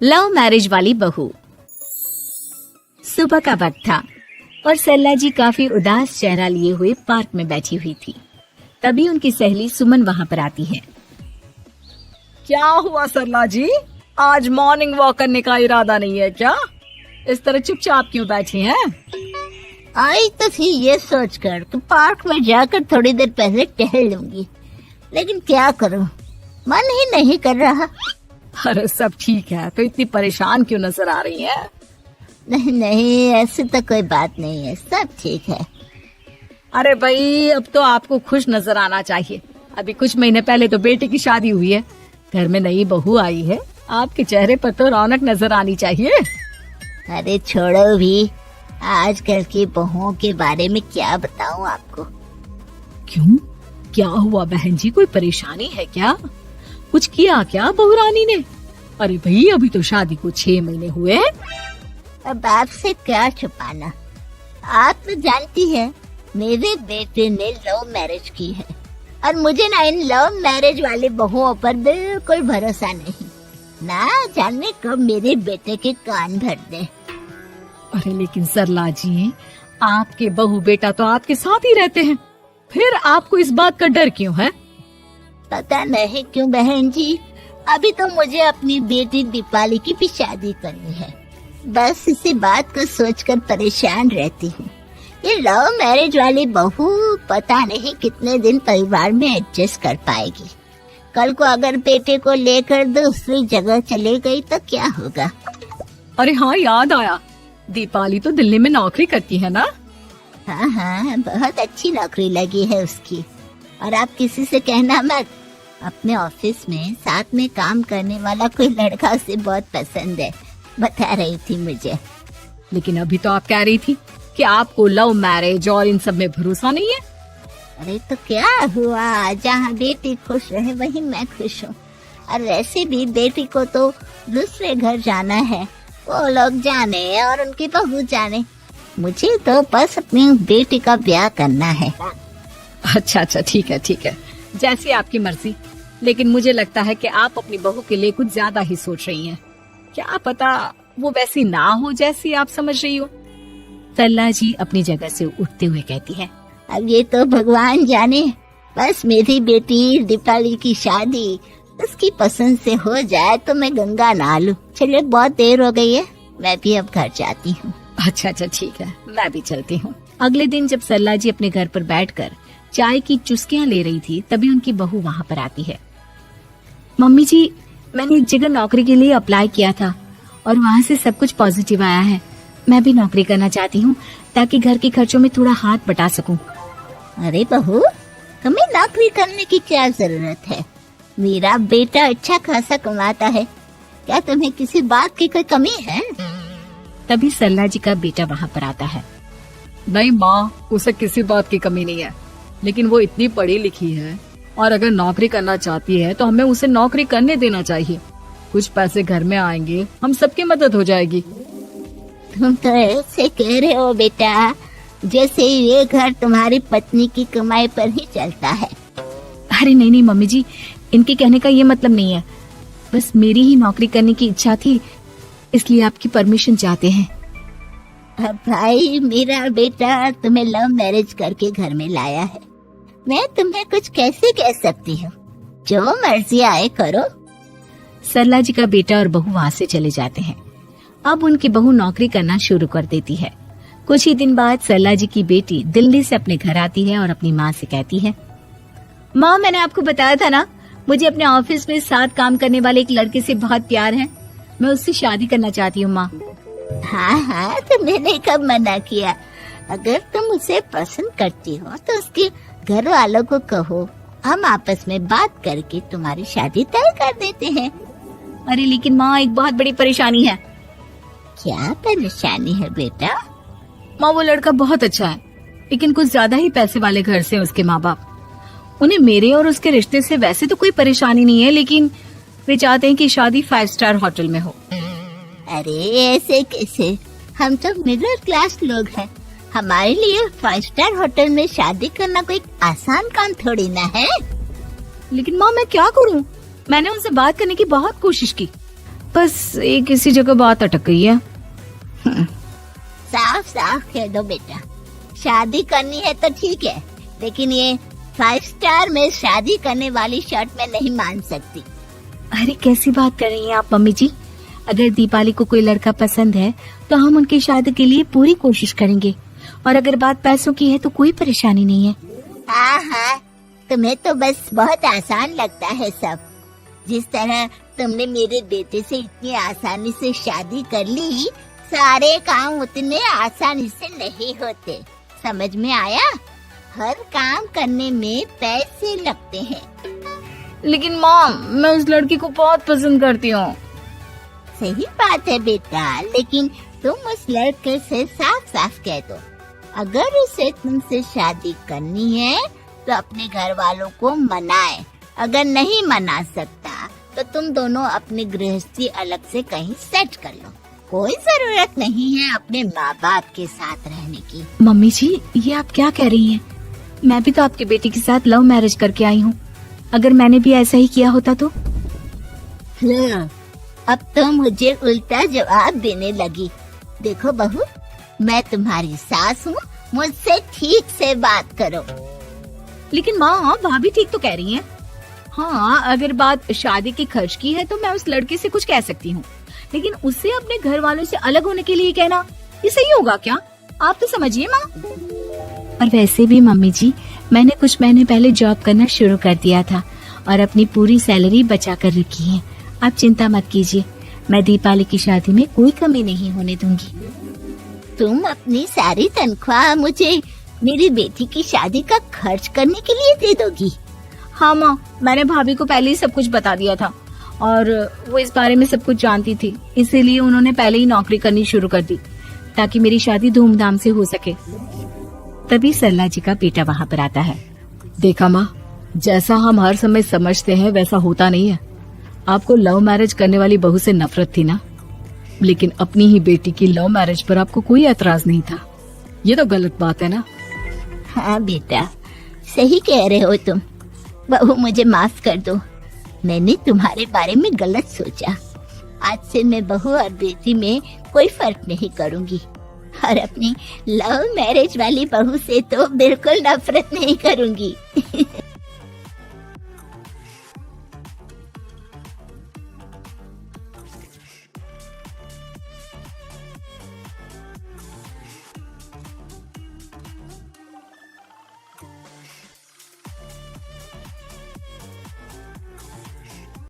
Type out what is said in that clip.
Love marriage वाली बहू। सुबह का वक्त था और सरला जी काफी उदास चेहरा लिए हुए पार्क में बैठी हुई थी। तभी उनकी सहेली सुमन वहाँ पर आती है। क्या हुआ सरला जी, आज मॉर्निंग वॉक करने का इरादा नहीं है क्या? इस तरह चुपचाप क्यों बैठी हैं? आई तो थी ये सोचकर कि पार्क में जाकर थोड़ी देर पहले टहल लूंगी, लेकिन क्या करूं, मन ही नहीं कर रहा। अरे सब ठीक है, तो इतनी परेशान क्यों नजर आ रही है? नहीं नहीं, ऐसी तो कोई बात नहीं है, सब ठीक है। अरे भाई, अब तो आपको खुश नजर आना चाहिए। अभी कुछ महीने पहले तो बेटे की शादी हुई है, घर में नई बहू आई है, आपके चेहरे पर तो रौनक नजर आनी चाहिए। अरे छोड़ो भी, आजकल की बहुओं के बारे में क्या बताऊं आपको। क्यों, क्या हुआ बहन जी, कोई परेशानी है क्या? कुछ किया क्या बहू रानी ने? अरे भाई, अभी तो शादी को 6 महीने हुए हैं। अब आपसे क्या छुपाना, आप तो जानती है मेरे बेटे ने लव मैरिज की है और मुझे ना इन लव मैरिज वाले बहुओं पर बिल्कुल भरोसा नहीं। ना जाने कब मेरे बेटे के कान भर दे। अरे लेकिन सरला जी, आपके बहू बेटा तो आपके साथ ही रहते हैं, फिर आपको इस बात का डर क्यों है? पता नहीं क्यों बहन जी, अभी तो मुझे अपनी बेटी दीपाली की भी शादी करनी है। बस इसी बात को सोचकर परेशान रहती हूँ। ये लव मैरिज वाली बहू पता नहीं कितने दिन परिवार में एडजस्ट कर पाएगी। कल को अगर बेटे को लेकर दूसरी जगह चले गई तो क्या होगा? अरे हाँ, याद आया, दीपाली तो दिल्ली में नौकरी करती है ना? हाँ हाँ, बहुत अच्छी नौकरी लगी है उसकी। और आप किसी से कहना मत, अपने ऑफिस में साथ में काम करने वाला कोई लड़का उसे बहुत पसंद है, बता रही थी मुझे। लेकिन अभी तो आप कह रही थी कि आपको लव मैरिज और इन सब में भरोसा नहीं है। अरे तो क्या हुआ, जहाँ बेटी खुश रहे वहीं मैं खुश हूँ। और वैसे भी बेटी को तो दूसरे घर जाना है, वो लोग जाने और उनकी बहू जाने, मुझे तो बस अपनी बेटी का ब्याह करना है। अच्छा अच्छा, ठीक है ठीक है, जैसी आपकी मर्जी। लेकिन मुझे लगता है कि आप अपनी बहू के लिए कुछ ज्यादा ही सोच रही हैं। क्या पता वो वैसी ना हो जैसी आप समझ रही हो। सरला जी अपनी जगह से उठते हुए कहती है। अब ये तो भगवान जाने, बस मेरी बेटी दीपाली की शादी उसकी पसंद से हो जाए तो मैं गंगा नहा लूं। चलिए बहुत देर हो गई है, मैं भी अब घर जाती हूँ। अच्छा अच्छा ठीक है, मैं भी चलती हूँ। अगले दिन जब सरला जी अपने घर पर बैठकर चाय की चुस्कियां ले रही थी, तभी उनकी बहू वहाँ पर आती है। मम्मी जी, मैंने एक जगह नौकरी के लिए अप्लाई किया था और वहाँ से सब कुछ पॉजिटिव आया है। मैं भी नौकरी करना चाहती हूँ ताकि घर के खर्चों में थोड़ा हाथ बटा सकूं। अरे बहू, तुम्हें नौकरी करने की क्या जरूरत है? मेरा बेटा अच्छा खासा कमाता है, क्या तुम्हें किसी बात की कोई कमी है? तभी सरला जी का बेटा वहाँ पर आता है। नहीं माँ, उसे किसी बात की कमी नहीं है, लेकिन वो इतनी पढ़ी लिखी है और अगर नौकरी करना चाहती है तो हमें उसे नौकरी करने देना चाहिए। कुछ पैसे घर में आएंगे, हम सबकी मदद हो जाएगी। तुम तो ऐसे कह रहे हो बेटा जैसे ये घर तुम्हारी पत्नी की कमाई पर ही चलता है। अरे नहीं नहीं मम्मी जी, इनके कहने का ये मतलब नहीं है, बस मेरी ही नौकरी करने की इच्छा थी, इसलिए आपकी परमिशन चाहते हैं। अब भाई, मेरा बेटा तुम्हें लव मैरिज करके घर में लाया है, मैं तुम्हें कुछ कैसे कह सकती हूँ? जो मर्जी आए करो। सरला जी का बेटा और बहू वहाँ से चले जाते हैं। अब उनकी बहू नौकरी करना शुरू कर देती है। कुछ ही दिन बाद सरला जी की बेटी दिल्ली से अपने घर आती है और अपनी माँ से कहती है, माँ, मैंने आपको बताया था ना, मुझे अपने ऑफिस में साथ काम करने वाले एक लड़के से बहुत प्यार है, मैं उससे शादी करना चाहती हूँ। माँ, हाँ हाँ, तो मैंने कब मना किया? अगर तुम उसे पसंद करती हो तो उसके घर वालों को कहो, हम आपस में बात करके तुम्हारी शादी तय कर देते हैं। अरे लेकिन माँ, एक बहुत बड़ी परेशानी है। क्या परेशानी है बेटा? माँ, वो लड़का बहुत अच्छा है, लेकिन कुछ ज्यादा ही पैसे वाले घर से उसके माँ बाप। उन्हें मेरे और उसके रिश्ते से वैसे तो कोई परेशानी नहीं है, लेकिन वे चाहते हैं कि शादी 5 स्टार होटल में हो। अरे ऐसे कैसे, हम तो मिडिल क्लास लोग हैं, हमारे लिए 5 स्टार होटल में शादी करना कोई आसान काम थोड़ी ना है। लेकिन माँ, मैं क्या करूँ? मैंने उनसे बात करने की बहुत कोशिश की, बस एक इसी जगह बात अटक गई है। साफ साफ कह दो बेटा, शादी करनी है तो ठीक है, लेकिन ये 5 स्टार में शादी करने वाली शर्त मैं नहीं मान सकती। अरे कैसी बात कर रही हैं आप मम्मी जी? अगर दीपाली को कोई लड़का पसंद है तो हम उनकी शादी के लिए पूरी कोशिश करेंगे, और अगर बात पैसों की है तो कोई परेशानी नहीं है। हाँ हाँ, तुम्हें तो बस बहुत आसान लगता है सब। जिस तरह तुमने मेरे बेटे से इतनी आसानी से शादी कर ली, सारे काम उतने आसानी से नहीं होते। समझ में आया? हर काम करने में पैसे लगते हैं। लेकिन माँ, मैं उस लड़की को बहुत पसंद करती हूँ। सही बात है बेटा, लेकिन तुम उस लड़के से साफ साफ कह दो, अगर उसे तुमसे शादी करनी है तो अपने घर वालों को मनाए। अगर नहीं मना सकता तो तुम दोनों अपनी गृहस्थी अलग से कहीं सेट कर लो। कोई जरूरत नहीं है अपने माँ बाप के साथ रहने की। मम्मी जी, ये आप क्या कह रही हैं? मैं भी तो आपकी बेटी के साथ लव मैरिज करके आई हूँ। अगर मैंने भी ऐसा ही किया होता तो? अब तो मुझे उल्टा जवाब देने लगी। देखो बहू, मैं तुम्हारी सास हूँ, मुझसे ठीक से बात करो। लेकिन माँ, भाभी ठीक तो कह रही हैं। हाँ, अगर बात शादी के खर्च की है तो मैं उस लड़के से कुछ कह सकती हूँ, लेकिन उससे अपने घर वालों से अलग होने के लिए कहना, ये सही होगा क्या? आप तो समझिए माँ। और वैसे भी मम्मी जी, मैंने कुछ महीने पहले जॉब करना शुरू कर दिया था और अपनी पूरी सैलरी बचा कर रखी है। आप चिंता मत कीजिए, मैं दीपाली की शादी में कोई कमी नहीं होने दूंगी। तुम अपनी सारी तनख्वाह मुझे मेरी बेटी की शादी का खर्च करने के लिए दे दोगी? हाँ माँ, मैंने भाभी को पहले ही सब कुछ बता दिया था और वो इस बारे में सब कुछ जानती थी, इसीलिए उन्होंने पहले ही नौकरी करनी शुरू कर दी ताकि मेरी शादी धूमधाम से हो सके। तभी सरला जी का बेटा वहाँ पर आता है। देखा माँ, जैसा हम हर समय समझते हैं वैसा होता नहीं है। आपको लव मैरिज करने वाली बहू से नफरत थी ना, लेकिन अपनी ही बेटी की लव मैरिज पर आपको कोई एतराज नहीं था। ये तो गलत बात है ना? हाँ बेटा, सही कह रहे हो तुम। बहू, मुझे माफ कर दो, मैंने तुम्हारे बारे में गलत सोचा। आज से मैं बहू और बेटी में कोई फर्क नहीं करूंगी, और अपनी लव मैरिज वाली बहू से तो बिल्कुल नफरत नहीं करूंगी।